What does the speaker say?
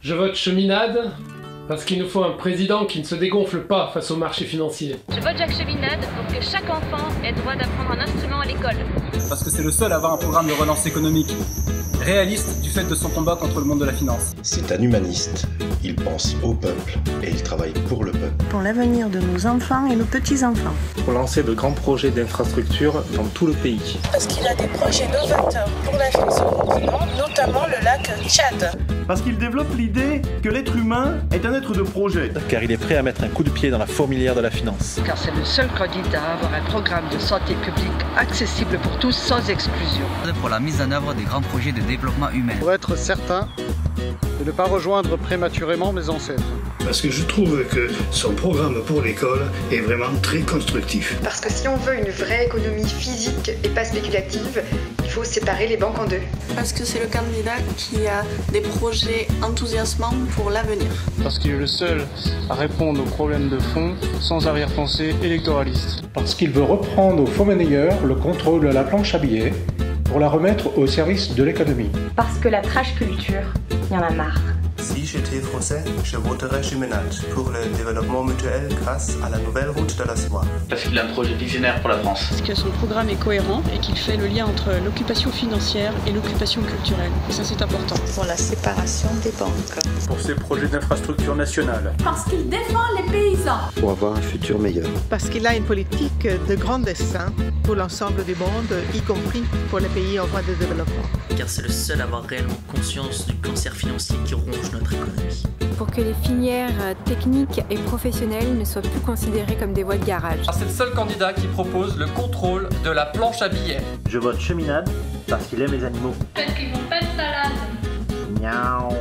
Je vote Cheminade parce qu'il nous faut un président qui ne se dégonfle pas face au marché financier. Je vote Jacques Cheminade pour que chaque enfant ait droit d'apprendre un instrument à l'école. Parce que c'est le seul à avoir un programme de relance économique réaliste du fait de son combat contre le monde de la finance. C'est un humaniste, il pense au peuple et il travaille pour le peuple. Pour l'avenir de nos enfants et nos petits-enfants. Pour lancer de grands projets d'infrastructure dans tout le pays. Parce qu'il a des projets novateurs pour l'avenir sur le continent, notamment le lac Tchad. Parce qu'il développe l'idée que l'être humain est un être de projet. Car il est prêt à mettre un coup de pied dans la fourmilière de la finance. Car c'est le seul candidat à avoir un programme de santé publique accessible pour tous sans exclusion. Pour la mise en œuvre des grands projets de développement humain. Pour être certain de ne pas rejoindre prématurément mes ancêtres. Parce que je trouve que son programme pour l'école est vraiment très constructif. Parce que si on veut une vraie économie physique et pas spéculative, il faut séparer les banques en deux. Parce que c'est le candidat qui a des projets enthousiasmants pour l'avenir. Parce qu'il est le seul à répondre aux problèmes de fond sans arrière-pensée électoraliste. Parce qu'il veut reprendre au faux monnayeur le contrôle de la planche à billets pour la remettre au service de l'économie. Parce que la trash culture, il y en a marre. Si j'étais français, je voterais Cheminade pour le développement mutuel grâce à la nouvelle route de la soie. Parce qu'il a un projet visionnaire pour la France. Parce que son programme est cohérent et qu'il fait le lien entre l'occupation financière et l'occupation culturelle. Et ça, c'est important. Pour la séparation des banques. Pour ses projets d'infrastructure nationale. Parce qu'il défend les paysans. Pour avoir un futur meilleur. Parce qu'il a une politique de grand dessein pour l'ensemble du monde, y compris pour les pays en voie de développement. Car c'est le seul à avoir réellement conscience du cancer financier qui ronge notre économie. Pour que les filières techniques et professionnelles ne soient plus considérées comme des voies de garage. C'est le seul candidat qui propose le contrôle de la planche à billets. Je vote Cheminade parce qu'il aime les animaux. Parce qu'ils font pas de salade. Miaou.